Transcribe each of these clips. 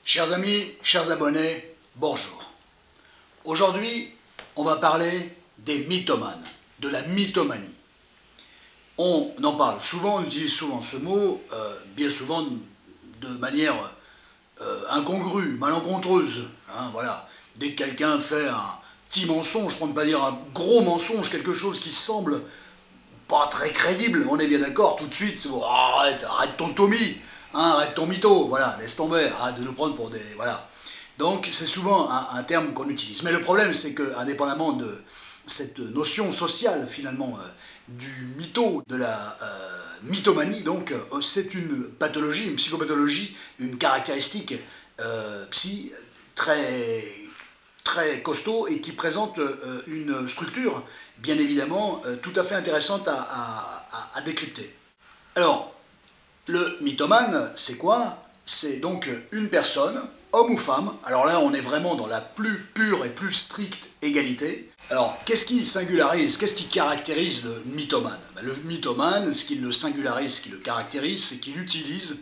Chers amis, chers abonnés, bonjour. Aujourd'hui, on va parler des mythomanes, de la mythomanie. On en parle souvent, on utilise souvent ce mot, bien souvent de manière incongrue, malencontreuse. Voilà. Dès que quelqu'un fait un petit mensonge, pour ne pas dire un gros mensonge, quelque chose qui semble pas très crédible, on est bien d'accord, tout de suite, c'est bon, arrête ton Tommy, arrête ton mytho, voilà, laisse tomber, arrête de nous prendre pour des... Voilà. Donc c'est souvent un terme qu'on utilise. Mais le problème, c'est que, indépendamment de cette notion sociale, finalement, du mytho, de la mythomanie, donc, c'est une pathologie, une psychopathologie, une caractéristique très, très costaud et qui présente une structure, bien évidemment, tout à fait intéressante à décrypter. Alors, le mythomane, c'est quoi? C'est donc une personne, homme ou femme, alors là on est vraiment dans la plus pure et plus stricte égalité. Alors, qu'est-ce qui singularise, qu'est-ce qui caractérise le mythomane? Le mythomane, ce qui le singularise, ce qui le caractérise, c'est qu'il utilise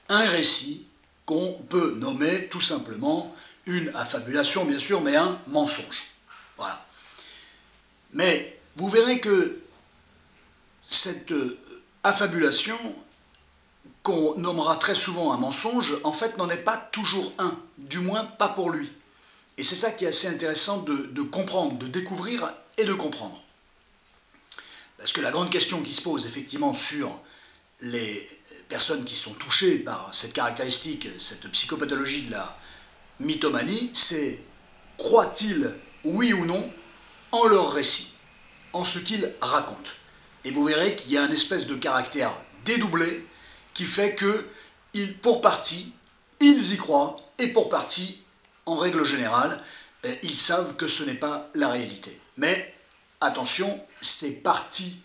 un récit qu'on peut nommer tout simplement une affabulation, bien sûr, mais un mensonge. Voilà. Mais vous verrez que cette affabulation, qu'on nommera très souvent un mensonge, en fait n'en est pas toujours un, du moins pas pour lui. Et c'est ça qui est assez intéressant de comprendre, de découvrir et de comprendre. Parce que la grande question qui se pose effectivement sur les personnes qui sont touchées par cette caractéristique, cette psychopathologie de la mythomanie, c'est croient-ils, oui ou non, en leur récit, en ce qu'ils racontent. Et vous verrez qu'il y a une espèce de caractère dédoublé qui fait que, pour partie, ils y croient, et pour partie, en règle générale, ils savent que ce n'est pas la réalité. Mais, attention, c'est parti,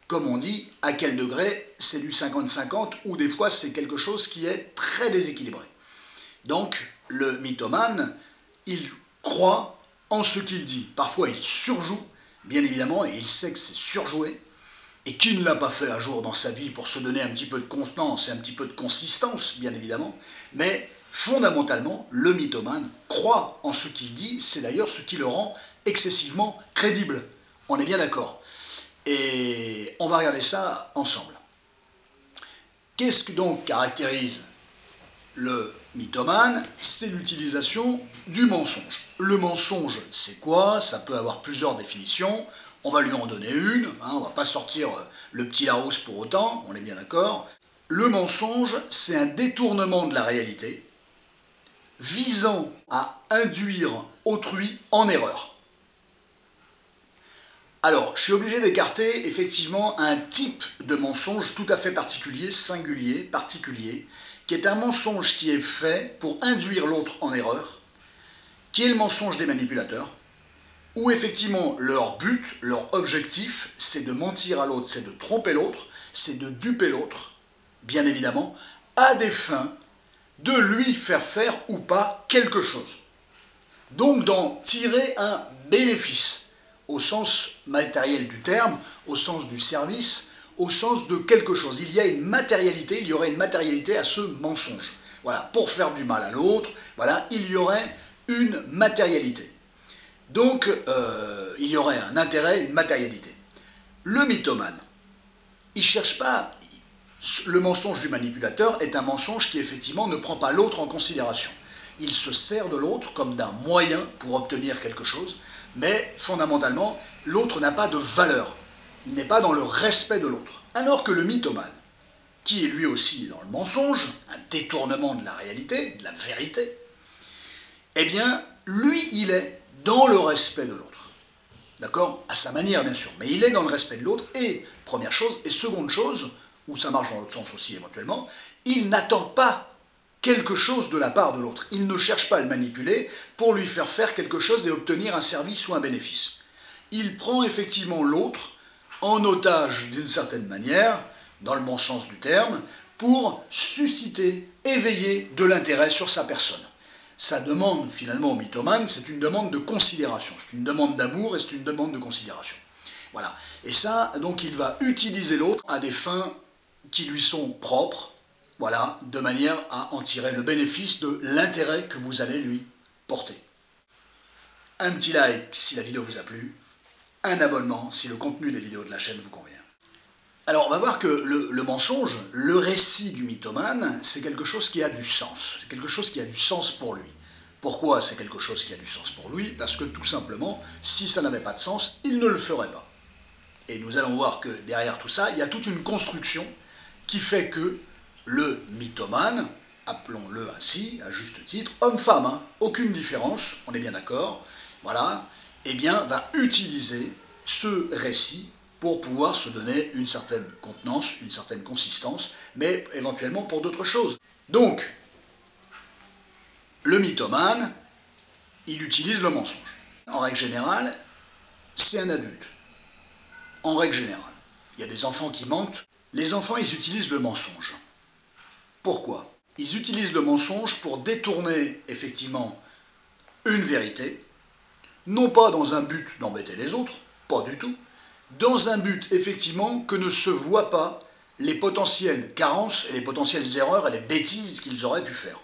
comme on dit, à quel degré, c'est du 50-50, ou des fois c'est quelque chose qui est très déséquilibré. Donc, le mythomane, il croit en ce qu'il dit. Parfois, il surjoue, bien évidemment, et il sait que c'est surjoué. Et qui ne l'a pas fait un jour dans sa vie pour se donner un petit peu de constance et un petit peu de consistance, bien évidemment. Mais, fondamentalement, le mythomane croit en ce qu'il dit. C'est d'ailleurs ce qui le rend excessivement crédible. On est bien d'accord. Et on va regarder ça ensemble. Qu'est-ce que donc caractérise le mythomane? C'est l'utilisation du mensonge. Le mensonge, c'est quoi? Ça peut avoir plusieurs définitions. On va lui en donner une, on ne va pas sortir le petit Larousse pour autant, on est bien d'accord. Le mensonge, c'est un détournement de la réalité visant à induire autrui en erreur. Alors, je suis obligé d'écarter effectivement un type de mensonge tout à fait particulier, singulier, particulier, qui est un mensonge qui est fait pour induire l'autre en erreur, qui est le mensonge des manipulateurs, où effectivement leur but, leur objectif, c'est de mentir à l'autre, c'est de tromper l'autre, c'est de duper l'autre, bien évidemment, à des fins de lui faire ou pas quelque chose. Donc d'en tirer un bénéfice, au sens matériel du terme, au sens du service, au sens de quelque chose. Il y a une matérialité, il y aurait une matérialité à ce mensonge. Voilà, pour faire du mal à l'autre, voilà, il y aurait une matérialité. Donc, il y aurait un intérêt, une matérialité. Le mythomane, il ne cherche pas... Le mensonge du manipulateur est un mensonge qui, effectivement, ne prend pas l'autre en considération. Il se sert de l'autre comme d'un moyen pour obtenir quelque chose, mais, fondamentalement, l'autre n'a pas de valeur. Il n'est pas dans le respect de l'autre. Alors que le mythomane, qui est lui aussi dans le mensonge, un détournement de la réalité, de la vérité, eh bien, lui, il est dans le respect de l'autre. D'accord? À sa manière, bien sûr. Mais il est dans le respect de l'autre, et, première chose, et seconde chose, où ça marche dans l'autre sens aussi éventuellement, il n'attend pas quelque chose de la part de l'autre. Il ne cherche pas à le manipuler pour lui faire quelque chose et obtenir un service ou un bénéfice. Il prend effectivement l'autre en otage d'une certaine manière, dans le bon sens du terme, pour susciter, éveiller de l'intérêt sur sa personne. Sa demande, finalement, au mythomane, c'est une demande de considération. C'est une demande d'amour et c'est une demande de considération. Voilà. Et ça, donc, il va utiliser l'autre à des fins qui lui sont propres, Voilà, de manière à en tirer le bénéfice de l'intérêt que vous allez lui porter. Un petit like si la vidéo vous a plu, un abonnement si le contenu des vidéos de la chaîne vous convient. Alors on va voir que le mensonge, le récit du mythomane, c'est quelque chose qui a du sens. C'est quelque chose qui a du sens pour lui. Pourquoi c'est quelque chose qui a du sens pour lui? Parce que tout simplement, si ça n'avait pas de sens, il ne le ferait pas. Et nous allons voir que derrière tout ça, il y a toute une construction qui fait que le mythomane, appelons-le ainsi, à juste titre, homme-femme, hein, aucune différence, on est bien d'accord, voilà, eh bien, va utiliser ce récit pour pouvoir se donner une certaine contenance, une certaine consistance, mais éventuellement pour d'autres choses. Donc, le mythomane, il utilise le mensonge. En règle générale, c'est un adulte. En règle générale. Il y a des enfants qui mentent. Les enfants, ils utilisent le mensonge. Pourquoi? Ils utilisent le mensonge pour détourner, effectivement, une vérité, non pas dans un but d'embêter les autres, pas du tout, dans un but, effectivement, que ne se voient pas les potentielles carences et les potentielles erreurs et les bêtises qu'ils auraient pu faire.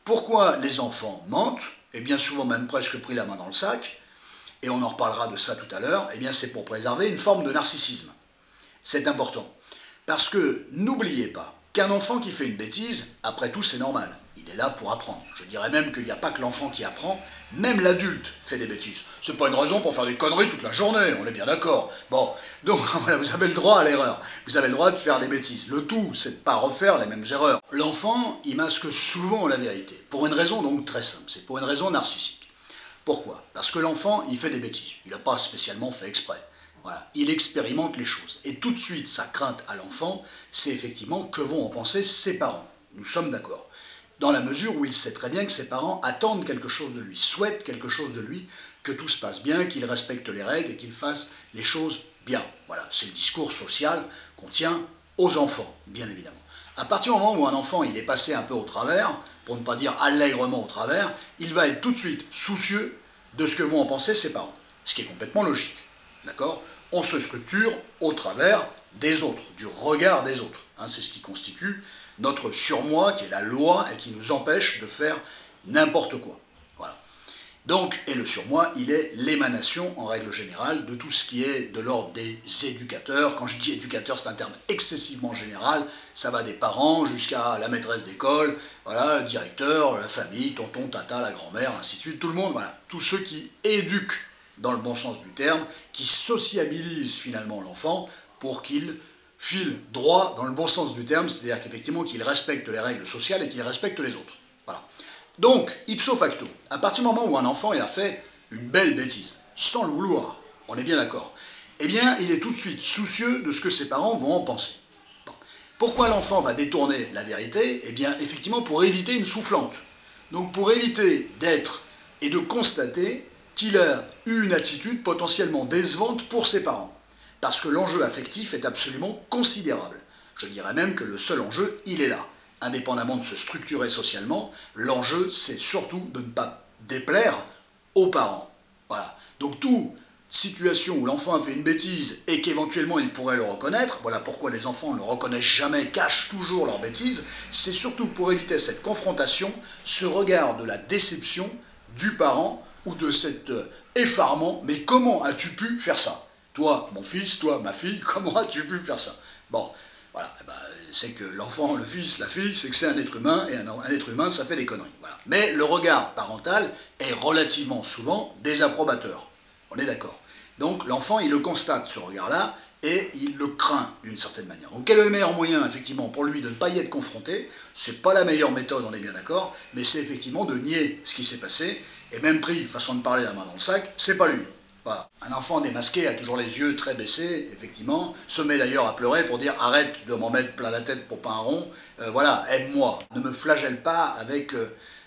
Pourquoi les enfants mentent, et bien souvent même presque pris la main dans le sac, et on en reparlera de ça tout à l'heure, eh bien c'est pour préserver une forme de narcissisme. C'est important. Parce que n'oubliez pas qu'un enfant qui fait une bêtise, après tout c'est normal. Il est là pour apprendre. Je dirais même qu'il n'y a pas que l'enfant qui apprend, même l'adulte fait des bêtises. C'est pas une raison pour faire des conneries toute la journée, on est bien d'accord. Bon, donc voilà, vous avez le droit à l'erreur. Vous avez le droit de faire des bêtises. Le tout, c'est de ne pas refaire les mêmes erreurs. L'enfant, il masque souvent la vérité. Pour une raison donc très simple, c'est pour une raison narcissique. Pourquoi? Parce que l'enfant, il fait des bêtises. Il n'a pas spécialement fait exprès. Voilà. Il expérimente les choses. Et tout de suite, sa crainte à l'enfant, c'est effectivement que vont en penser ses parents. Nous sommes d'accord. Dans la mesure où il sait très bien que ses parents attendent quelque chose de lui, souhaitent quelque chose de lui, que tout se passe bien, qu'il respecte les règles et qu'il fasse les choses bien. Voilà, c'est le discours social qu'on tient aux enfants, bien évidemment. À partir du moment où un enfant il est passé un peu au travers, pour ne pas dire allègrement au travers, il va être tout de suite soucieux de ce que vont en penser ses parents. Ce qui est complètement logique. D'accord? On se structure au travers des autres, du regard des autres. Hein, c'est ce qui constitue notre surmoi, qui est la loi et qui nous empêche de faire n'importe quoi. Voilà. Donc, et le surmoi, il est l'émanation, en règle générale, de tout ce qui est de l'ordre des éducateurs. Quand je dis éducateur, c'est un terme excessivement général. Ça va des parents jusqu'à la maîtresse d'école, voilà, le directeur, la famille, tonton, tata, la grand-mère, ainsi de suite. Tout le monde, voilà. Tous ceux qui éduquent dans le bon sens du terme, qui sociabilisent finalement l'enfant pour qu'il file droit dans le bon sens du terme, c'est-à-dire qu'effectivement qu'il respecte les règles sociales et qu'il respecte les autres. Voilà. Donc, ipso facto, à partir du moment où un enfant il a fait une belle bêtise, sans le vouloir, on est bien d'accord, eh bien, il est tout de suite soucieux de ce que ses parents vont en penser. Bon. Pourquoi l'enfant va détourner la vérité? Eh bien, effectivement, pour éviter une soufflante. Donc, pour éviter d'être et de constater qu'il a eu une attitude potentiellement décevante pour ses parents. Parce que l'enjeu affectif est absolument considérable. Je dirais même que le seul enjeu, il est là. Indépendamment de se structurer socialement, l'enjeu, c'est surtout de ne pas déplaire aux parents. Voilà. Donc toute situation où l'enfant a fait une bêtise et qu'éventuellement il pourrait le reconnaître, voilà pourquoi les enfants ne le reconnaissent jamais, cachent toujours leur bêtise, c'est surtout pour éviter cette confrontation, ce regard de la déception du parent ou de cet effarement, mais comment as-tu pu faire ça? Toi, mon fils, toi, ma fille, comment as-tu pu faire ça? Bon, voilà, eh ben, c'est que l'enfant, le fils, la fille, c'est que c'est un être humain, et un être humain, ça fait des conneries. Voilà. Mais le regard parental est relativement souvent désapprobateur. On est d'accord. Donc l'enfant, il le constate, ce regard-là, et il le craint d'une certaine manière. Donc quel est le meilleur moyen, effectivement, pour lui de ne pas y être confronté? C'est pas la meilleure méthode, on est bien d'accord, mais c'est effectivement de nier ce qui s'est passé, et même pris, façon de parler, la main dans le sac, c'est pas lui. Voilà. Un enfant démasqué a toujours les yeux très baissés, effectivement, se met d'ailleurs à pleurer pour dire arrête de m'en mettre plein la tête pour pas un rond, voilà, aime-moi. Ne me flagelle pas avec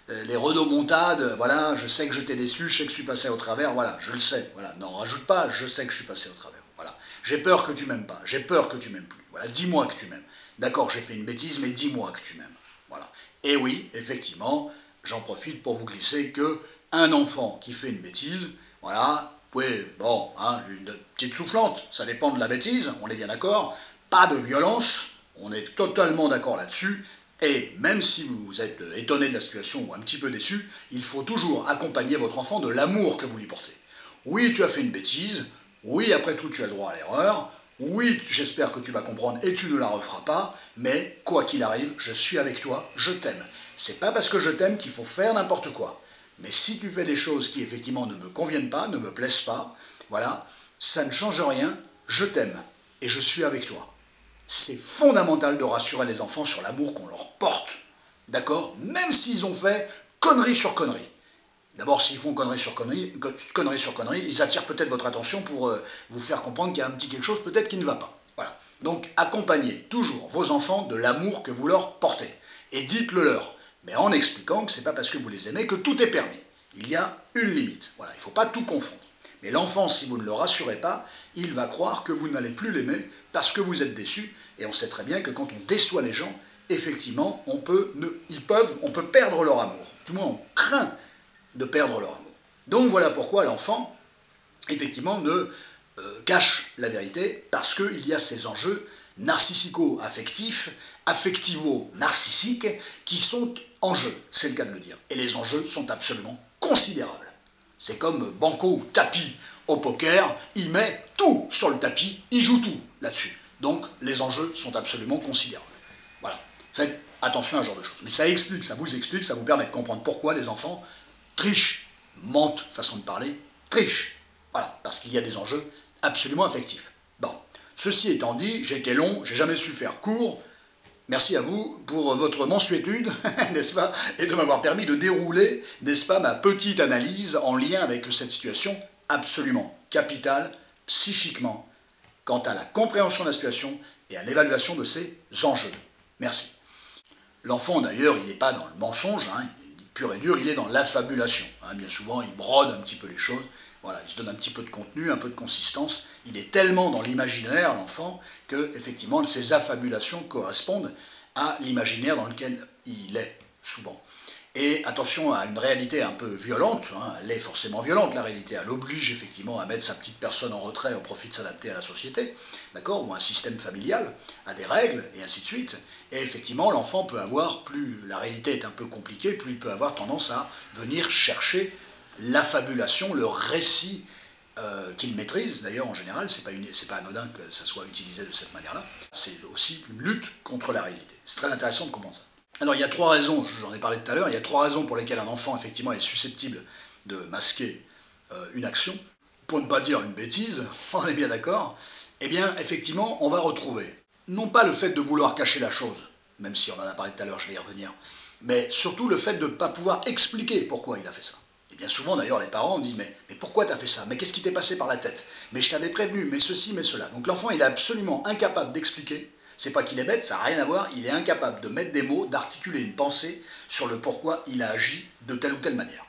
les rodomontades, voilà, je sais que je t'ai déçu, je sais que je suis passé au travers, voilà, je le sais, voilà, n'en rajoute pas, je sais que je suis passé au travers, voilà. J'ai peur que tu m'aimes pas, j'ai peur que tu m'aimes plus, voilà, dis-moi que tu m'aimes. D'accord, j'ai fait une bêtise, mais dis-moi que tu m'aimes, voilà. Et oui, effectivement, j'en profite pour vous glisser que un enfant qui fait une bêtise, voilà, oui, bon, hein, une petite soufflante, ça dépend de la bêtise, on est bien d'accord, pas de violence, on est totalement d'accord là-dessus, Et même si vous êtes étonné de la situation ou un petit peu déçu, il faut toujours accompagner votre enfant de l'amour que vous lui portez. Oui, tu as fait une bêtise, oui, après tout, tu as le droit à l'erreur, oui, j'espère que tu vas comprendre et tu ne la referas pas, mais quoi qu'il arrive, je suis avec toi, je t'aime. C'est pas parce que je t'aime qu'il faut faire n'importe quoi. Mais si tu fais des choses qui effectivement ne me conviennent pas, ne me plaisent pas, voilà, ça ne change rien, je t'aime et je suis avec toi. C'est fondamental de rassurer les enfants sur l'amour qu'on leur porte. D'accord? Même s'ils ont fait connerie sur connerie. D'abord, s'ils font connerie sur connerie, ils attirent peut-être votre attention pour vous faire comprendre qu'il y a un petit quelque chose peut-être qui ne va pas. Voilà. Donc, accompagnez toujours vos enfants de l'amour que vous leur portez. Et dites-le leur. Mais en expliquant que ce n'est pas parce que vous les aimez que tout est permis. Il y a une limite. Voilà. Il ne faut pas tout confondre. Mais l'enfant, si vous ne le rassurez pas, il va croire que vous n'allez plus l'aimer parce que vous êtes déçu. Et on sait très bien que quand on déçoit les gens, effectivement, on peut perdre leur amour. Du moins, on craint de perdre leur amour. Donc voilà pourquoi l'enfant, effectivement, ne cache la vérité, parce qu'il y a ces enjeux narcissico-affectifs, affectivo-narcissiques, qui sont en jeu, c'est le cas de le dire. Et les enjeux sont absolument considérables. C'est comme Banco ou tapis au poker, il met tout sur le tapis, il joue tout là-dessus. Donc les enjeux sont absolument considérables. Voilà, faites attention à ce genre de choses. Mais ça explique, ça vous permet de comprendre pourquoi les enfants trichent, mentent, façon de parler, trichent. Voilà, parce qu'il y a des enjeux absolument affectifs. Bon, ceci étant dit, j'ai été long, j'ai jamais su faire court. Merci à vous pour votre mansuétude, n'est-ce pas, et de m'avoir permis de dérouler, n'est-ce pas, ma petite analyse en lien avec cette situation absolument capitale, psychiquement, quant à la compréhension de la situation et à l'évaluation de ses enjeux. Merci. L'enfant, d'ailleurs, il n'est pas dans le mensonge, hein, pur et dur, il est dans l'affabulation. Hein, bien souvent, il brode un petit peu les choses, voilà, il se donne un petit peu de contenu, un peu de consistance. Il est tellement dans l'imaginaire, l'enfant, que, effectivement, ces affabulations correspondent à l'imaginaire dans lequel il est, souvent. Et attention à une réalité un peu violente, hein, elle est forcément violente la réalité, elle oblige effectivement à mettre sa petite personne en retrait au profit de s'adapter à la société, d'accord, ou à un système familial, à des règles, et ainsi de suite. Et effectivement, l'enfant peut avoir, plus la réalité est un peu compliquée, plus il peut avoir tendance à venir chercher l'affabulation, le récit qu'il maîtrise. D'ailleurs, en général, c'est pas anodin que ça soit utilisé de cette manière-là. C'est aussi une lutte contre la réalité. C'est très intéressant de comprendre ça. Alors il y a trois raisons, j'en ai parlé tout à l'heure, il y a trois raisons pour lesquelles un enfant effectivement est susceptible de masquer une action, pour ne pas dire une bêtise, on est bien d'accord. Eh bien effectivement on va retrouver, non pas le fait de vouloir cacher la chose, même si on en a parlé tout à l'heure, je vais y revenir, mais surtout le fait de ne pas pouvoir expliquer pourquoi il a fait ça. Et bien souvent d'ailleurs les parents disent mais pourquoi tu as fait ça? Mais qu'est-ce qui t'est passé par la tête? Mais je t'avais prévenu, mais ceci, mais cela. Donc l'enfant il est absolument incapable d'expliquer. C'est pas qu'il est bête, ça n'a rien à voir, il est incapable de mettre des mots, d'articuler une pensée sur le pourquoi il a agi de telle ou telle manière.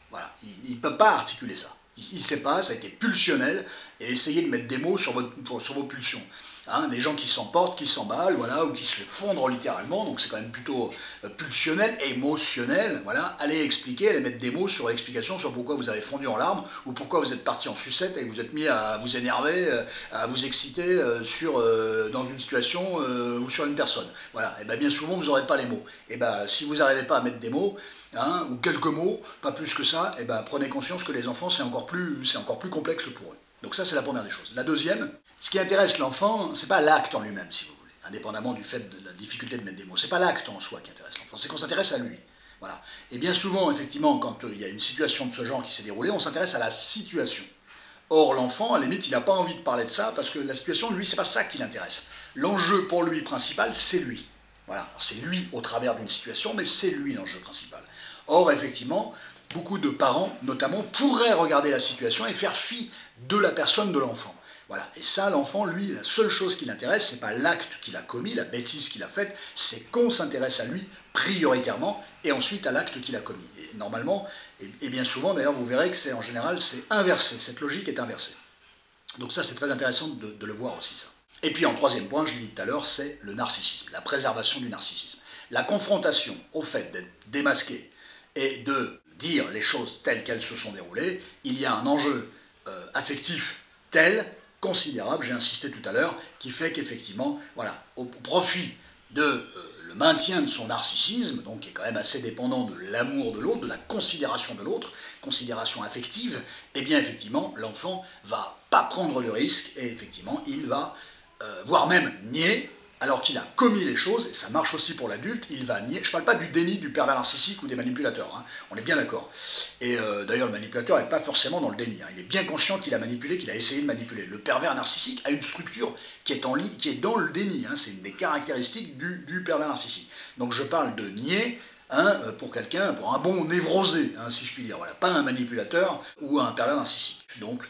Voilà, il ne peut pas articuler ça. Il ne sait pas, ça a été pulsionnel, et essayez de mettre des mots sur vos pulsions. Hein, les gens qui s'emportent, qui s'emballent, voilà, ou qui se fondrent littéralement, donc c'est quand même plutôt pulsionnel, émotionnel, voilà, allez expliquer, allez mettre des mots sur l'explication sur pourquoi vous avez fondu en larmes, ou pourquoi vous êtes parti en sucette et que vous êtes mis à vous énerver, à vous exciter dans une situation ou sur une personne. Voilà, et bien souvent vous n'aurez pas les mots. Et si vous n'arrivez pas à mettre des mots, hein, ou quelques mots, pas plus que ça, prenez conscience que les enfants c'est encore plus complexe pour eux. Donc ça c'est la première des choses. La deuxième, ce qui intéresse l'enfant, c'est pas l'acte en lui-même, si vous voulez, indépendamment du fait de la difficulté de mettre des mots. C'est pas l'acte en soi qui intéresse l'enfant, c'est qu'on s'intéresse à lui. Voilà. Et bien souvent, effectivement, quand il y a une situation de ce genre qui s'est déroulée, on s'intéresse à la situation. Or, l'enfant, à la limite, il n'a pas envie de parler de ça parce que la situation, lui, c'est pas ça qui l'intéresse. L'enjeu pour lui principal, c'est lui. Voilà. C'est lui au travers d'une situation, mais c'est lui l'enjeu principal. Or, effectivement, beaucoup de parents, notamment, pourraient regarder la situation et faire fi de la personne de l'enfant. Voilà. Et ça, l'enfant, lui, la seule chose qui l'intéresse, c'est pas l'acte qu'il a commis, la bêtise qu'il a faite, c'est qu'on s'intéresse à lui prioritairement et ensuite à l'acte qu'il a commis. Et normalement, et bien souvent, d'ailleurs, vous verrez que c'est en général, c'est inversé, cette logique est inversée. Donc ça, c'est très intéressant de le voir aussi, ça. Et puis en troisième point, je l'ai dit tout à l'heure, c'est le narcissisme, la préservation du narcissisme. La confrontation au fait d'être démasqué et de dire les choses telles qu'elles se sont déroulées, il y a un enjeu affectif tel, considérable, j'ai insisté tout à l'heure, qui fait qu'effectivement, voilà, au profit de le maintien de son narcissisme, donc qui est quand même assez dépendant de l'amour de l'autre, de la considération de l'autre, considération affective, eh bien effectivement l'enfant va pas prendre le risque et effectivement il va, voire même nier, alors qu'il a commis les choses, et ça marche aussi pour l'adulte, il va nier. Je ne parle pas du déni du pervers narcissique ou des manipulateurs, hein, on est bien d'accord. Et d'ailleurs, le manipulateur n'est pas forcément dans le déni, hein, il est bien conscient qu'il a manipulé, qu'il a essayé de manipuler. Le pervers narcissique a une structure qui est, qui est dans le déni, hein, c'est une des caractéristiques du pervers narcissique. Donc je parle de nier, hein, pour quelqu'un, pour un bon névrosé, hein, si je puis dire, voilà, pas un manipulateur ou un pervers narcissique. Donc,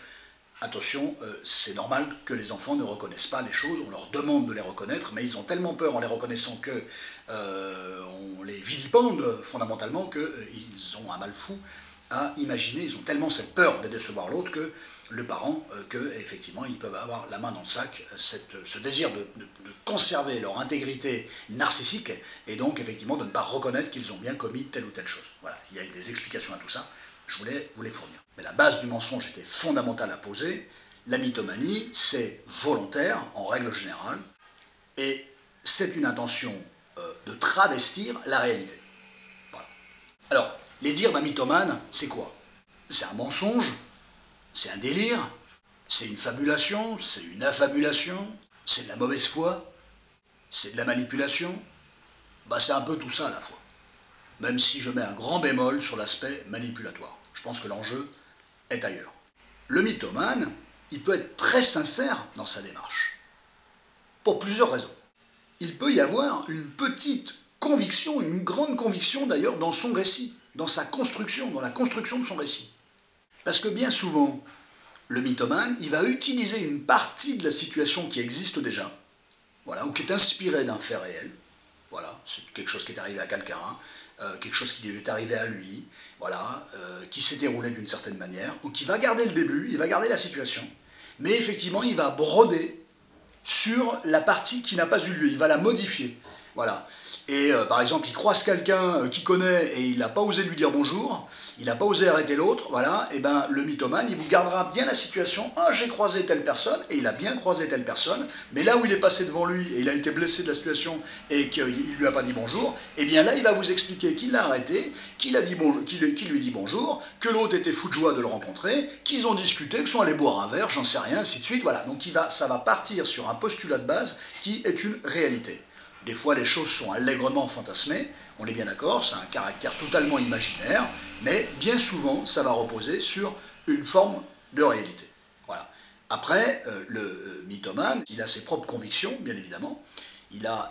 attention, c'est normal que les enfants ne reconnaissent pas les choses, on leur demande de les reconnaître, mais ils ont tellement peur en les reconnaissant que on les vilipende fondamentalement qu'ils ont un mal fou à imaginer, ils ont tellement cette peur de décevoir l'autre que le parent, qu'effectivement ils peuvent avoir la main dans le sac, ce désir de conserver leur intégrité narcissique et donc effectivement de ne pas reconnaître qu'ils ont bien commis telle ou telle chose. Voilà, il y a des explications à tout ça, je voulais vous les fournir. Mais la base du mensonge était fondamentale à poser. La mythomanie, c'est volontaire, en règle générale, et c'est une intention de travestir la réalité. Voilà. Alors, les dires d'un mythomane, c'est quoi? C'est un mensonge, c'est un délire, c'est une fabulation, c'est une affabulation, c'est de la mauvaise foi, c'est de la manipulation. Bah, c'est un peu tout ça à la fois. Même si je mets un grand bémol sur l'aspect manipulatoire. Je pense que l'enjeu est ailleurs. Le mythomane, il peut être très sincère dans sa démarche, pour plusieurs raisons. Il peut y avoir une petite conviction, une grande conviction d'ailleurs dans son récit, dans sa construction, dans la construction de son récit. Parce que bien souvent, le mythomane, il va utiliser une partie de la situation qui existe déjà, voilà, ou qui est inspirée d'un fait réel, voilà, c'est quelque chose qui est arrivé à quelqu'un, quelque chose qui lui est arrivé à lui, voilà, qui s'est déroulé d'une certaine manière, ou qui va garder le début, il va garder la situation, mais effectivement il va broder sur la partie qui n'a pas eu lieu, il va la modifier, voilà. Et par exemple il croise quelqu'un qu'il connaît et il n'a pas osé lui dire bonjour, il n'a pas osé arrêter l'autre, voilà, et ben le mythomane, il vous gardera bien la situation, ah j'ai croisé telle personne, et il a bien croisé telle personne, mais là où il est passé devant lui, et il a été blessé de la situation, et qu'il ne lui a pas dit bonjour, et bien là il va vous expliquer qu'il l'a arrêté, qu'il lui dit bonjour, que l'autre était fou de joie de le rencontrer, qu'ils ont discuté, qu'ils sont allés boire un verre, j'en sais rien, ainsi de suite, voilà. Donc ça va partir sur un postulat de base qui est une réalité. Des fois, les choses sont allègrement fantasmées, on est bien d'accord, c'est un caractère totalement imaginaire, mais bien souvent, ça va reposer sur une forme de réalité. Voilà. Après, le mythomane, il a ses propres convictions, bien évidemment.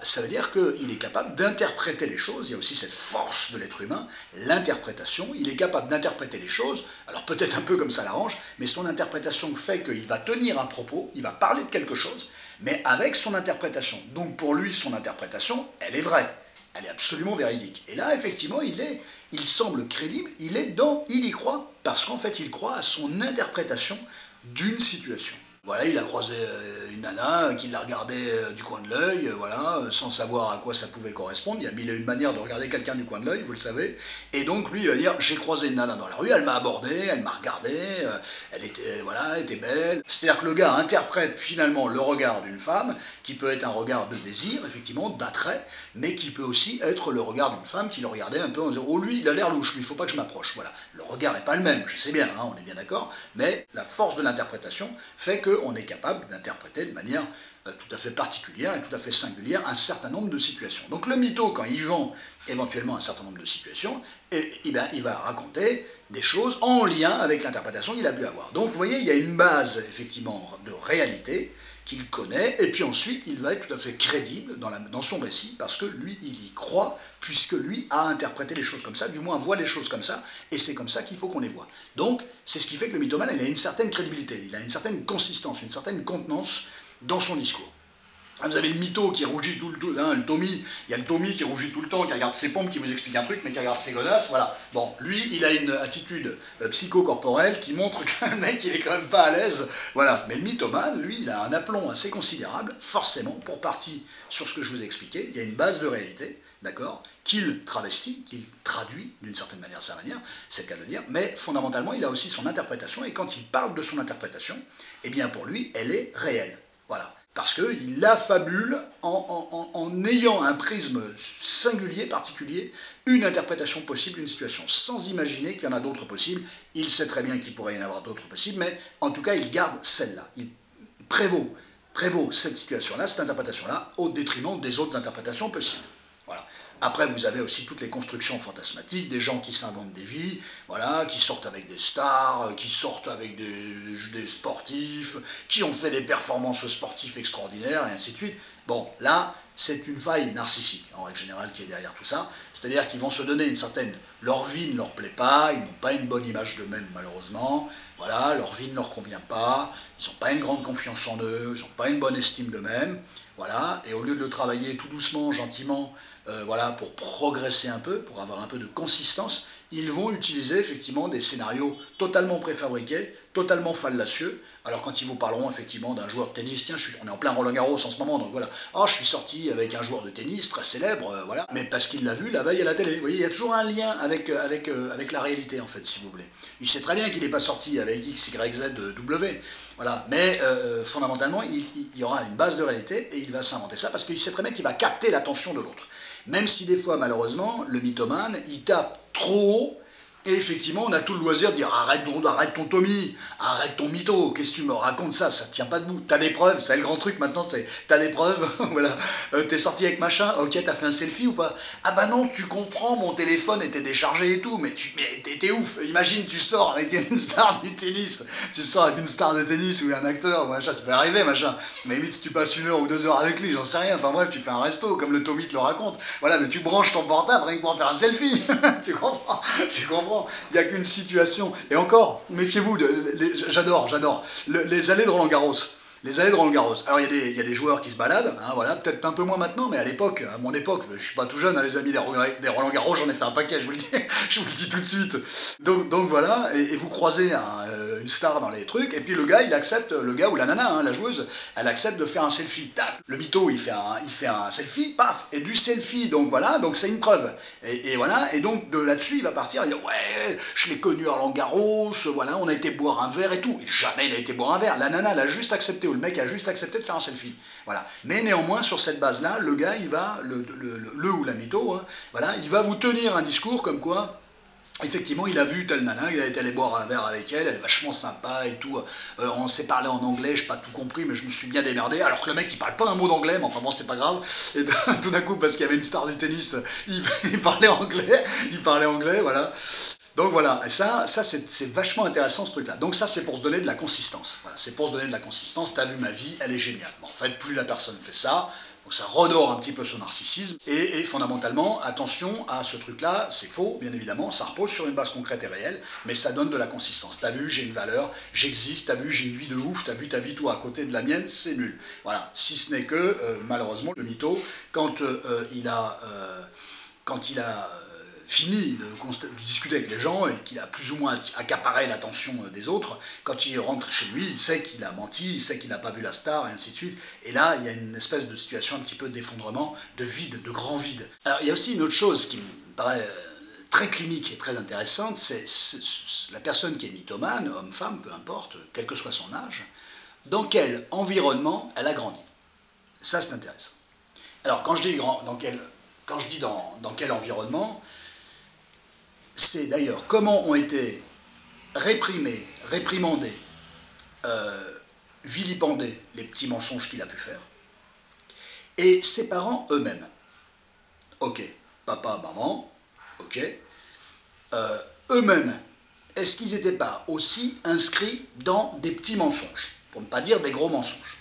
Ça veut dire qu'il est capable d'interpréter les choses, il y a aussi cette force de l'être humain, l'interprétation, il est capable d'interpréter les choses, alors peut-être un peu comme ça l'arrange, mais son interprétation fait qu'il va tenir un propos, il va parler de quelque chose, mais avec son interprétation. Donc pour lui, son interprétation, elle est vraie, elle est absolument véridique. Et là, effectivement, il semble crédible, il y croit, parce qu'en fait, il croit à son interprétation d'une situation. Voilà, il a croisé une nana qui l'a regardé du coin de l'œil, voilà, sans savoir à quoi ça pouvait correspondre. Il y a mille et une manières de regarder quelqu'un du coin de l'œil, vous le savez. Et donc lui, il va dire, j'ai croisé une nana dans la rue, elle m'a abordé, elle m'a regardé, elle était belle. C'est-à-dire que le gars interprète finalement le regard d'une femme, qui peut être un regard de désir, effectivement, d'attrait, mais qui peut aussi être le regard d'une femme qui le regardait un peu en disant, oh lui, il a l'air louche, lui, il faut pas que je m'approche. Voilà, le regard n'est pas le même, je sais bien, hein, on est bien d'accord, mais la force de l'interprétation fait qu'on est capable d'interpréter de manière tout à fait particulière et tout à fait singulière un certain nombre de situations. Donc le mytho, quand il vend éventuellement un certain nombre de situations, il va raconter des choses en lien avec l'interprétation qu'il a pu avoir. Donc vous voyez, il y a une base effectivement de réalité qu'il connaît, et puis ensuite il va être tout à fait crédible dans son récit, parce que lui, il y croit, puisque lui a interprété les choses comme ça, du moins voit les choses comme ça, et c'est comme ça qu'il faut qu'on les voit. Donc, c'est ce qui fait que le mythomane, il a une certaine crédibilité, il a une certaine consistance, une certaine contenance dans son discours. Vous avez le mytho qui rougit tout le temps, hein, il y a le Tommy qui rougit tout le temps, qui regarde ses pompes, qui vous explique un truc, mais qui regarde ses godasses, voilà. Bon, lui, il a une attitude psychocorporelle qui montre qu'un mec, il est quand même pas à l'aise, voilà. Mais le mythomane, lui, il a un aplomb assez considérable, forcément, pour partir sur ce que je vous ai expliqué, il y a une base de réalité, d'accord, qu'il travestit, qu'il traduit d'une certaine manière sa manière, c'est le cas de le dire, mais fondamentalement, il a aussi son interprétation, et quand il parle de son interprétation, eh bien pour lui, elle est réelle, voilà. Parce qu'il affabule en ayant un prisme singulier, particulier, une interprétation possible d'une situation, sans imaginer qu'il y en a d'autres possibles. Il sait très bien qu'il pourrait y en avoir d'autres possibles, mais en tout cas, il garde celle-là. Il prévaut cette situation-là, cette interprétation-là, au détriment des autres interprétations possibles. Voilà. Après, vous avez aussi toutes les constructions fantasmatiques, des gens qui s'inventent des vies, voilà, qui sortent avec des stars, qui sortent avec des sportifs, qui ont fait des performances sportives extraordinaires, et ainsi de suite. Bon, là, c'est une faille narcissique, en règle générale, qui est derrière tout ça. C'est-à-dire qu'ils vont se donner une certaine... Leur vie ne leur plaît pas, ils n'ont pas une bonne image d'eux-mêmes, malheureusement. Voilà, leur vie ne leur convient pas, ils n'ont pas une grande confiance en eux, ils n'ont pas une bonne estime d'eux-mêmes. Voilà, et au lieu de le travailler tout doucement, gentiment, voilà, pour progresser un peu, pour avoir un peu de consistance, ils vont utiliser effectivement des scénarios totalement préfabriqués, totalement fallacieux. Alors quand ils vous parleront effectivement d'un joueur de tennis, tiens, on est en plein Roland-Garros en ce moment, donc voilà, oh, je suis sorti avec un joueur de tennis très célèbre, voilà, mais parce qu'il l'a vu la veille à la télé. Vous voyez, il y a toujours un lien avec la réalité, en fait, si vous voulez. Il sait très bien qu'il n'est pas sorti avec X, Y, Z, W, voilà, mais fondamentalement, il y aura une base de réalité et il va s'inventer ça parce qu'il sait très bien qu'il va capter l'attention de l'autre. Même si des fois, malheureusement, le mythomane, il tape trop haut, et effectivement, on a tout le loisir de dire arrête ton Tommy, arrête ton mytho, qu'est-ce que tu me racontes ça, ça tient pas debout, t'as des preuves, c'est le grand truc maintenant, c'est t'as des preuves, voilà, t'es sorti avec machin, ok, t'as fait un selfie ou pas? Ah bah non, tu comprends, mon téléphone était déchargé et tout, mais t'es ouf, imagine tu sors avec une star du tennis, tu sors avec une star de tennis ou un acteur, ou machin, ça peut arriver, machin, mais limite si tu passes 1 heure ou 2 heures avec lui, j'en sais rien, enfin bref, tu fais un resto, comme le Tommy te le raconte, voilà, mais tu branches ton portable rien que pour en faire un selfie, tu comprends, il n'y a qu'une situation. Et encore, méfiez-vous, j'adore, les allées de Roland-Garros. Les allées de Roland-Garros. Alors il y a des joueurs qui se baladent, hein, voilà, peut-être un peu moins maintenant, mais à l'époque, à mon époque, je suis pas tout jeune, hein, les amis, des Roland-Garros, j'en ai fait un paquet, je vous le dis, je vous le dis tout de suite. Donc voilà, et vous croisez une star dans les trucs, et puis le gars, il accepte, le gars ou la nana, hein, la joueuse, elle accepte de faire un selfie. Tac, le mytho, il fait un selfie, paf, et du selfie, donc voilà, donc c'est une preuve. Et voilà, et donc de là-dessus, il va partir, il va dire, ouais, je l'ai connu à Roland-Garros, voilà, on a été boire un verre et tout. Et jamais il a été boire un verre, la nana, elle a juste accepté, ou le mec a juste accepté de faire un selfie. Voilà. Mais néanmoins, sur cette base-là, le gars, il va, le ou la mytho, hein, voilà, il va vous tenir un discours comme quoi, effectivement, il a vu telle nana, il a été allé boire un verre avec elle, elle est vachement sympa et tout. On s'est parlé en anglais, je n'ai pas tout compris, mais je me suis bien démerdé. Alors que le mec, il parle pas un mot d'anglais, mais enfin bon, c'était pas grave. Et tout d'un coup, parce qu'il y avait une star du tennis, il parlait anglais, voilà. Donc voilà, et ça c'est vachement intéressant ce truc-là. Donc ça, c'est pour se donner de la consistance. Voilà, c'est pour se donner de la consistance. T'as vu ma vie, elle est géniale. Mais en fait, plus la personne fait ça, donc ça redore un petit peu son narcissisme, et fondamentalement, attention à ce truc-là, c'est faux, bien évidemment, ça repose sur une base concrète et réelle, mais ça donne de la consistance. T'as vu, j'ai une valeur, j'existe, t'as vu, j'ai une vie de ouf, t'as vu ta vie, toi, à côté de la mienne, c'est nul. Voilà, si ce n'est que, malheureusement, le mytho, quand il a fini de discuter avec les gens et qu'il a plus ou moins accaparé l'attention des autres, quand il rentre chez lui, il sait qu'il a menti, il sait qu'il n'a pas vu la star, et ainsi de suite. Et là, il y a une espèce de situation un petit peu d'effondrement, de vide, de grand vide. Alors, il y a aussi une autre chose qui me paraît très clinique et très intéressante, c'est la personne qui est mythomane, homme, femme, peu importe, quel que soit son âge, dans quel environnement elle a grandi. Ça, c'est intéressant. Alors, quand je dis dans quel environnement, c'est d'ailleurs comment ont été réprimandés, vilipendés les petits mensonges qu'il a pu faire, et ses parents eux-mêmes. Ok, papa, maman, ok, eux-mêmes, est-ce qu'ils n'étaient pas aussi inscrits dans des petits mensonges, pour ne pas dire des gros mensonges?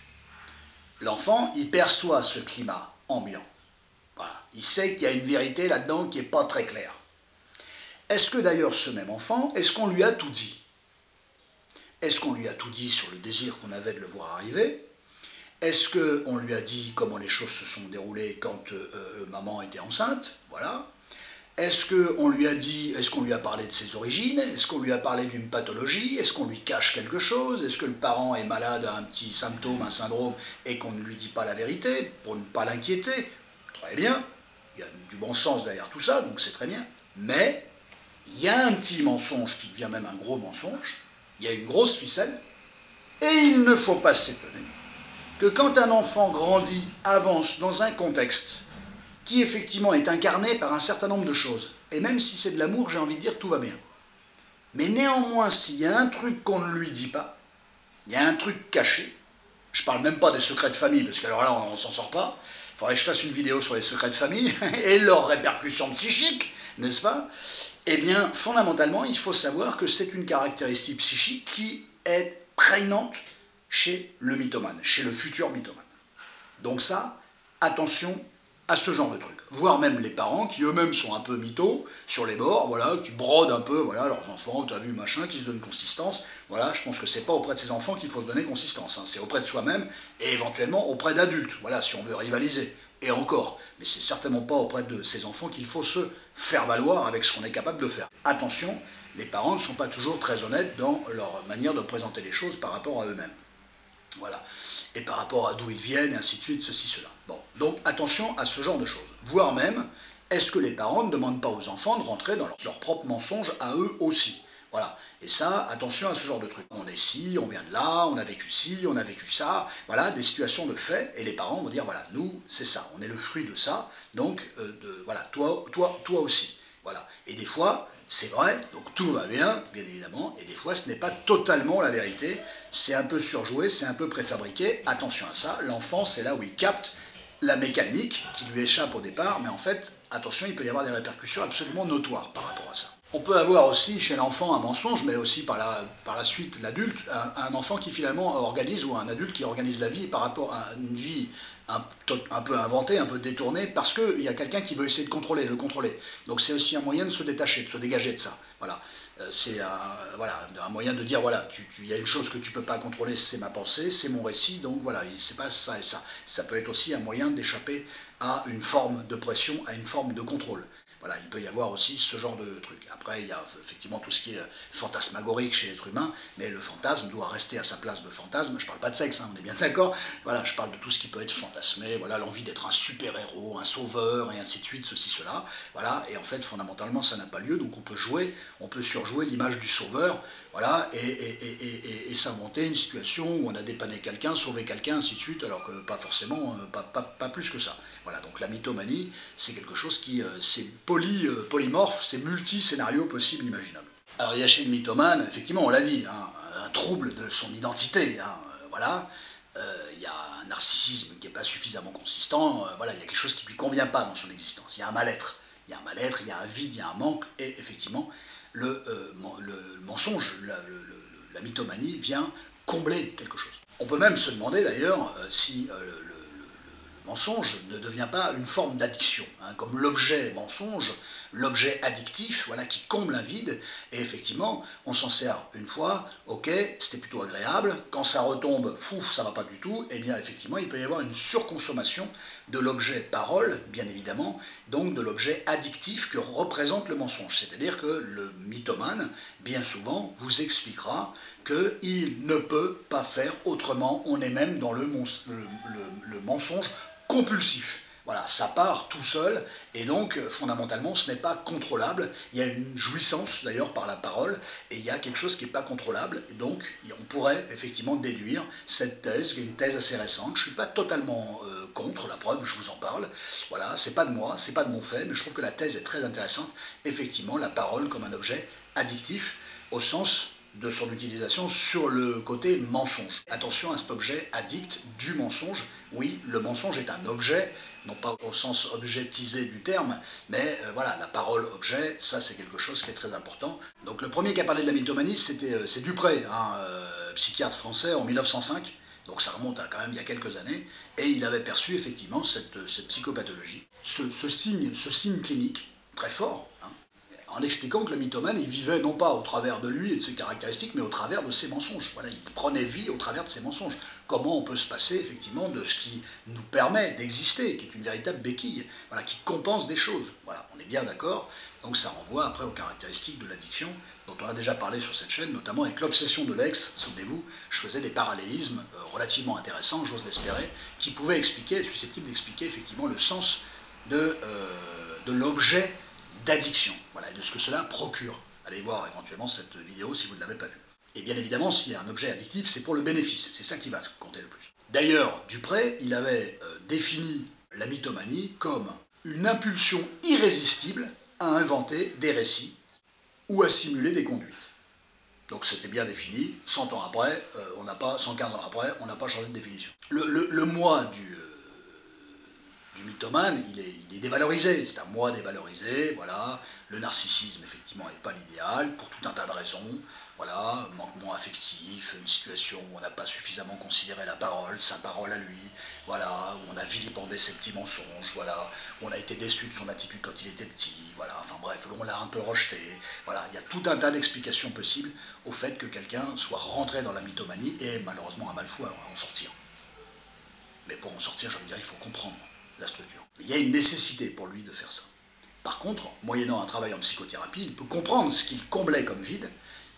L'enfant, il perçoit ce climat ambiant. Voilà. Il sait qu'il y a une vérité là-dedans qui n'est pas très claire. Est-ce que d'ailleurs ce même enfant, est-ce qu'on lui a tout dit? Est-ce qu'on lui a tout dit sur le désir qu'on avait de le voir arriver? Est-ce qu'on lui a dit comment les choses se sont déroulées quand maman était enceinte? Voilà. Est-ce qu'on lui a dit, est-ce qu'on lui a parlé de ses origines? Est-ce qu'on lui a parlé d'une pathologie? Est-ce qu'on lui cache quelque chose? Est-ce que le parent est malade, a un petit symptôme, un syndrome, et qu'on ne lui dit pas la vérité pour ne pas l'inquiéter? Très bien. Il y a du bon sens derrière tout ça, donc c'est très bien. Mais il y a un petit mensonge qui devient même un gros mensonge, il y a une grosse ficelle, et il ne faut pas s'étonner que quand un enfant grandit, avance dans un contexte qui effectivement est incarné par un certain nombre de choses, et même si c'est de l'amour, j'ai envie de dire tout va bien. Mais néanmoins, s'il y a un truc qu'on ne lui dit pas, il y a un truc caché, je parle même pas des secrets de famille, parce que alors là, on s'en sort pas, il faudrait que je fasse une vidéo sur les secrets de famille, et leurs répercussions psychiques, n'est-ce pas? Eh bien, fondamentalement, il faut savoir que c'est une caractéristique psychique qui est prégnante chez le mythomane, chez le futur mythomane. Donc ça, attention à ce genre de truc. Voire même les parents qui eux-mêmes sont un peu mythos sur les bords, voilà, qui brodent un peu, voilà, leurs enfants, t'as vu, machin, qui se donnent consistance. Voilà, je pense que c'est pas auprès de ses enfants qu'il faut se donner consistance, hein. C'est auprès de soi-même et éventuellement auprès d'adultes, voilà, si on veut rivaliser. Et encore, mais c'est certainement pas auprès de ses enfants qu'il faut se faire valoir avec ce qu'on est capable de faire. Attention, les parents ne sont pas toujours très honnêtes dans leur manière de présenter les choses par rapport à eux-mêmes. Voilà. Et par rapport à d'où ils viennent, et ainsi de suite, ceci, cela. Bon, donc attention à ce genre de choses. Voire même, est-ce que les parents ne demandent pas aux enfants de rentrer dans leur propre mensonge à eux aussi? Voilà. Et ça, attention à ce genre de truc. On est ci, on vient de là, on a vécu ci, on a vécu ça. Voilà, des situations de fait. Et les parents vont dire, voilà, nous, c'est ça. On est le fruit de ça. Donc, voilà, toi aussi. Voilà. Et des fois, c'est vrai, donc tout va bien, bien évidemment, et des fois ce n'est pas totalement la vérité, c'est un peu surjoué, c'est un peu préfabriqué, attention à ça, l'enfant c'est là où il capte la mécanique qui lui échappe au départ, mais en fait, attention, il peut y avoir des répercussions absolument notoires par rapport à ça. On peut avoir aussi chez l'enfant un mensonge, mais aussi par la suite l'adulte, un enfant qui finalement organise, ou un adulte qui organise la vie par rapport à une vie un peu inventée, un peu détournée, parce qu'il y a quelqu'un qui veut essayer de le contrôler. Donc c'est aussi un moyen de se détacher, de se dégager de ça. Voilà. C'est un moyen de dire, voilà, il y a une chose que tu ne peux pas contrôler, c'est ma pensée, c'est mon récit, donc voilà, il se passe ça et ça. Ça peut être aussi un moyen d'échapper à une forme de pression, à une forme de contrôle. Voilà, il peut y avoir aussi ce genre de truc. Après, il y a effectivement tout ce qui est fantasmagorique chez l'être humain, mais le fantasme doit rester à sa place de fantasme. Je parle pas de sexe, hein, on est bien d'accord. Voilà, je parle de tout ce qui peut être fantasmé, voilà, l'envie d'être un super-héros, un sauveur, et ainsi de suite, ceci, cela. Voilà, et en fait, fondamentalement, ça n'a pas lieu, donc on peut surjouer l'image du sauveur, voilà, et s'inventer une situation où on a dépanné quelqu'un, sauvé quelqu'un, ainsi de suite, alors que pas forcément, pas plus que ça. Voilà, donc la mythomanie, c'est quelque chose qui, c'est polymorphe, c'est multi-scénarios possibles, imaginables. Alors il y a chez le mythomane, effectivement, on l'a dit, hein, un trouble de son identité, hein, voilà, il y a un narcissisme qui n'est pas suffisamment consistant, voilà, il y a quelque chose qui ne lui convient pas dans son existence, il y a un mal-être, il y a un vide, il y a un manque, et effectivement, le mensonge, la mythomanie vient combler quelque chose. On peut même se demander d'ailleurs si le mensonge ne devient pas une forme d'addiction, hein, comme l'objet mensonge, l'objet addictif, voilà, qui comble un vide, et effectivement, on s'en sert une fois, ok, c'était plutôt agréable, quand ça retombe, fouf, ça va pas du tout, et bien effectivement, il peut y avoir une surconsommation de l'objet parole, bien évidemment, donc de l'objet addictif que représente le mensonge. C'est-à-dire que le mythomane, bien souvent, vous expliquera qu'il ne peut pas faire autrement, on est même dans le mensonge compulsif. Voilà, ça part tout seul, et donc fondamentalement ce n'est pas contrôlable. Il y a une jouissance d'ailleurs par la parole, et il y a quelque chose qui n'est pas contrôlable, et donc on pourrait effectivement déduire cette thèse, qui est une thèse assez récente. Je ne suis pas totalement contre, la preuve, je vous en parle. Voilà, c'est pas de moi, c'est pas de mon fait, mais je trouve que la thèse est très intéressante. Effectivement, la parole comme un objet addictif, au sens de son utilisation sur le côté mensonge. Attention à cet objet addict du mensonge. Oui, le mensonge est un objet, non pas au sens objetisé du terme, mais voilà, la parole objet, ça c'est quelque chose qui est très important. Donc le premier qui a parlé de la mythomanie, c'est Dupré, hein, psychiatre français en 1905, donc ça remonte à quand même il y a quelques années, et il avait perçu effectivement cette psychopathologie, ce signe clinique très fort, hein, en expliquant que le mythomane, il vivait non pas au travers de lui et de ses caractéristiques, mais au travers de ses mensonges. Voilà, il prenait vie au travers de ses mensonges. Comment on peut se passer effectivement de ce qui nous permet d'exister, qui est une véritable béquille, voilà, qui compense des choses. Voilà, on est bien d'accord. Donc ça renvoie après aux caractéristiques de l'addiction, dont on a déjà parlé sur cette chaîne, notamment avec l'obsession de l'ex. Souvenez-vous, je faisais des parallélismes relativement intéressants, j'ose l'espérer, qui pouvaient expliquer, être susceptibles d'expliquer effectivement le sens de l'objet d'addiction, voilà, et de ce que cela procure. Allez voir éventuellement cette vidéo si vous ne l'avez pas vue. Et bien évidemment, s'il y a un objet addictif, c'est pour le bénéfice, c'est ça qui va compter le plus. D'ailleurs, Dupré, il avait défini la mythomanie comme une impulsion irrésistible à inventer des récits ou à simuler des conduites. Donc c'était bien défini, 100 ans après, 115 ans après, on n'a pas changé de définition. Le moi du mythomane, il est dévalorisé, c'est un moi dévalorisé, voilà. Le narcissisme, effectivement, n'est pas l'idéal, pour tout un tas de raisons. Voilà, manquement affectif, une situation où on n'a pas suffisamment considéré la parole, sa parole à lui, voilà, où on a vilipendé ses petits mensonges, voilà, où on a été déçu de son attitude quand il était petit, voilà, enfin bref, on l'a un peu rejeté, voilà, il y a tout un tas d'explications possibles au fait que quelqu'un soit rentré dans la mythomanie et malheureusement à mal foi en sortir. Mais pour en sortir, j'ai envie de dire, il faut comprendre la structure. Mais il y a une nécessité pour lui de faire ça. Par contre, moyennant un travail en psychothérapie, il peut comprendre ce qu'il comblait comme vide,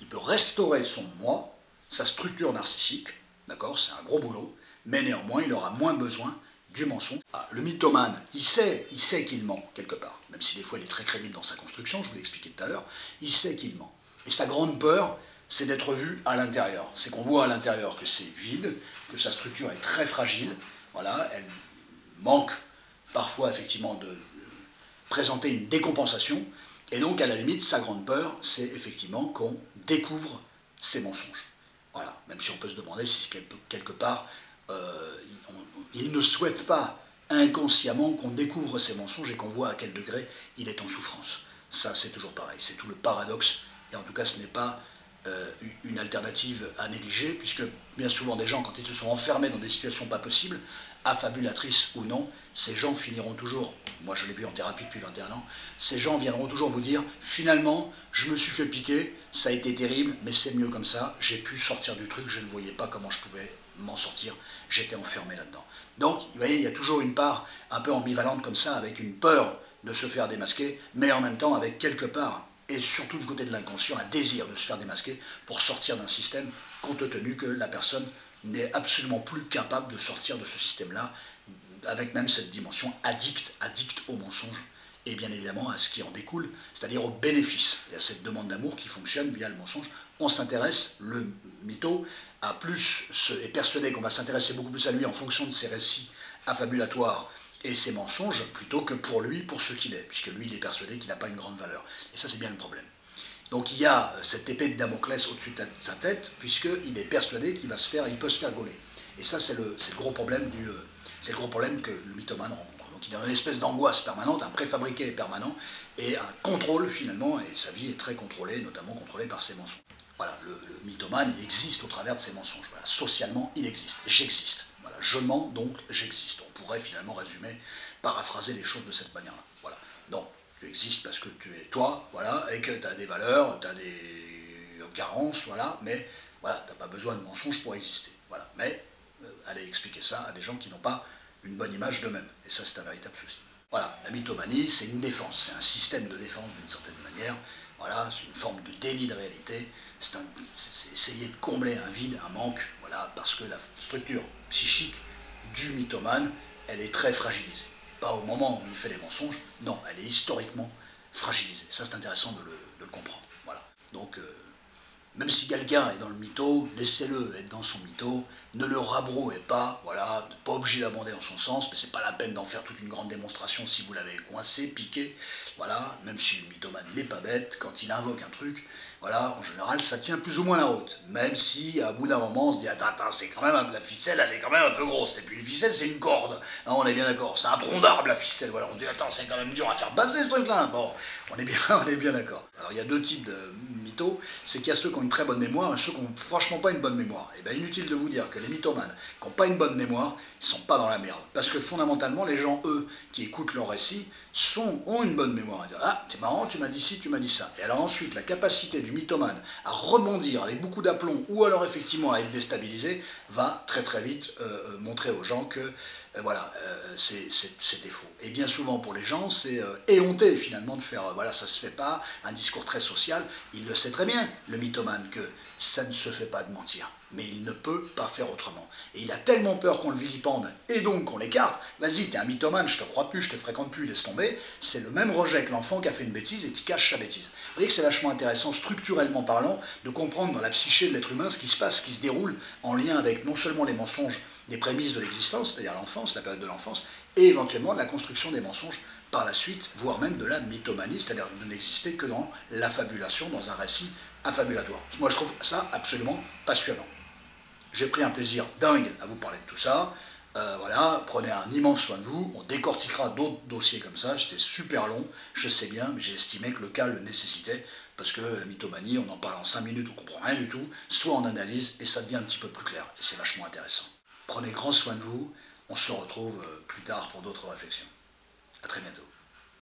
il peut restaurer son moi, sa structure narcissique, d'accord, c'est un gros boulot, mais néanmoins, il aura moins besoin du mensonge. Ah, le mythomane, il sait qu'il ment quelque part, même si des fois il est très crédible dans sa construction, je vous l'ai expliqué tout à l'heure, il sait qu'il ment. Et sa grande peur, c'est d'être vu à l'intérieur. C'est qu'on voit à l'intérieur que c'est vide, que sa structure est très fragile, voilà, elle manque parfois effectivement de présenter une décompensation, et donc à la limite, sa grande peur, c'est effectivement qu'on découvre ses mensonges. Voilà, même si on peut se demander si quelque part, il ne souhaite pas inconsciemment qu'on découvre ses mensonges et qu'on voit à quel degré il est en souffrance. Ça, c'est toujours pareil, c'est tout le paradoxe, et en tout cas, ce n'est pas une alternative à négliger, puisque bien souvent des gens, quand ils se sont enfermés dans des situations pas possibles, affabulatrices ou non, ces gens finiront toujours, moi je l'ai vu en thérapie depuis 21 ans, ces gens viendront toujours vous dire, finalement, je me suis fait piquer, ça a été terrible, mais c'est mieux comme ça, j'ai pu sortir du truc, je ne voyais pas comment je pouvais m'en sortir, j'étais enfermé là-dedans. Donc, vous voyez, il y a toujours une part un peu ambivalente comme ça, avec une peur de se faire démasquer, mais en même temps avec quelque part, et surtout du côté de l'inconscient, un désir de se faire démasquer pour sortir d'un système, compte tenu que la personne n'est absolument plus capable de sortir de ce système-là, avec même cette dimension addict au mensonge, et bien évidemment à ce qui en découle, c'est-à-dire au bénéfice. Il y a cette demande d'amour qui fonctionne via le mensonge. On s'intéresse, le mytho, est persuadé qu'on va s'intéresser beaucoup plus à lui en fonction de ses récits affabulatoires et ses mensonges, plutôt que pour lui, pour ce qu'il est, puisque lui, il est persuadé qu'il n'a pas une grande valeur. Et ça, c'est bien le problème. Donc il y a cette épée de Damoclès au-dessus de sa tête, puisqu'il est persuadé qu'il peut se faire gauler. Et ça, c'est le gros problème que le mythomane rencontre. Donc il a une espèce d'angoisse permanente, un préfabriqué permanent, et un contrôle finalement, et sa vie est très contrôlée, notamment contrôlée par ses mensonges. Voilà, le mythomane, il existe au travers de ses mensonges. Voilà, socialement, il existe. J'existe. Voilà, je mens, donc j'existe. On pourrait finalement résumer, paraphraser les choses de cette manière-là. Voilà. Non, tu existes parce que tu es toi, voilà, et que tu as des valeurs, tu as des carences, voilà, mais voilà, tu n'as pas besoin de mensonges pour exister. Voilà. Mais allez expliquer ça à des gens qui n'ont pas une bonne image d'eux-mêmes. Et ça, c'est un véritable souci. Voilà, la mythomanie, c'est une défense, c'est un système de défense d'une certaine manière. Voilà, c'est une forme de déni de réalité, c'est essayer de combler un vide, un manque, voilà, parce que la structure psychique du mythomane, elle est très fragilisée. Pas au moment où il fait les mensonges, non, elle est historiquement fragilisée. Ça, c'est intéressant de le comprendre. Voilà. Donc, même si quelqu'un est dans le mytho, laissez-le être dans son mytho, ne le rabrouez pas, voilà, pas obligé d'abonder en son sens, mais c'est pas la peine d'en faire toute une grande démonstration si vous l'avez coincé, piqué, voilà, même si le mythomane il est pas bête, quand il invoque un truc, voilà, en général ça tient plus ou moins la route, même si à bout d'un moment on se dit attends, c'est quand même, la ficelle elle est quand même un peu grosse, et puis une ficelle c'est une corde, hein, on est bien d'accord, c'est un tronc d'arbre la ficelle, voilà, on se dit attends c'est quand même dur à faire passer ce truc là, bon, on est bien d'accord. Alors il y a deux types de mythos, c'est qu'il y a ceux qui ont une très bonne mémoire et ceux qui n'ont franchement pas une bonne mémoire. Et bien inutile de vous dire que les mythomanes qui n'ont pas une bonne mémoire, ils ne sont pas dans la merde. Parce que fondamentalement, les gens, eux, qui écoutent leurs récits, ont une bonne mémoire. Ils disent, ah, c'est marrant, tu m'as dit ci, tu m'as dit ça. Et alors ensuite, la capacité du mythomane à rebondir avec beaucoup d'aplomb ou alors effectivement à être déstabilisé, va très très vite montrer aux gens que voilà, c'était faux. Et bien souvent pour les gens, c'est éhonté finalement de faire, voilà, ça se fait pas, un discours très social. Il le sait très bien, le mythomane, que ça ne se fait pas de mentir. Mais il ne peut pas faire autrement. Et il a tellement peur qu'on le vilipende et donc qu'on l'écarte. Vas-y, t'es un mythomane, je te crois plus, je te fréquente plus, laisse tomber. C'est le même rejet que l'enfant qui a fait une bêtise et qui cache sa bêtise. Vous voyez que c'est vachement intéressant, structurellement parlant, de comprendre dans la psyché de l'être humain ce qui se passe, ce qui se déroule en lien avec non seulement les mensonges des prémices de l'existence, c'est-à-dire l'enfance, la période de l'enfance, et éventuellement de la construction des mensonges par la suite, voire même de la mythomanie, c'est-à-dire de n'exister que dans l'affabulation, dans un récit affabulatoire. Moi, je trouve ça absolument passionnant. J'ai pris un plaisir dingue à vous parler de tout ça. Voilà, prenez un immense soin de vous. On décortiquera d'autres dossiers comme ça. J'étais super long, je sais bien, mais j'ai estimé que le cas le nécessitait. Parce que la mythomanie, on en parle en 5 minutes, on ne comprend rien du tout. Soit on analyse et ça devient un petit peu plus clair. Et c'est vachement intéressant. Prenez grand soin de vous. On se retrouve plus tard pour d'autres réflexions. A très bientôt.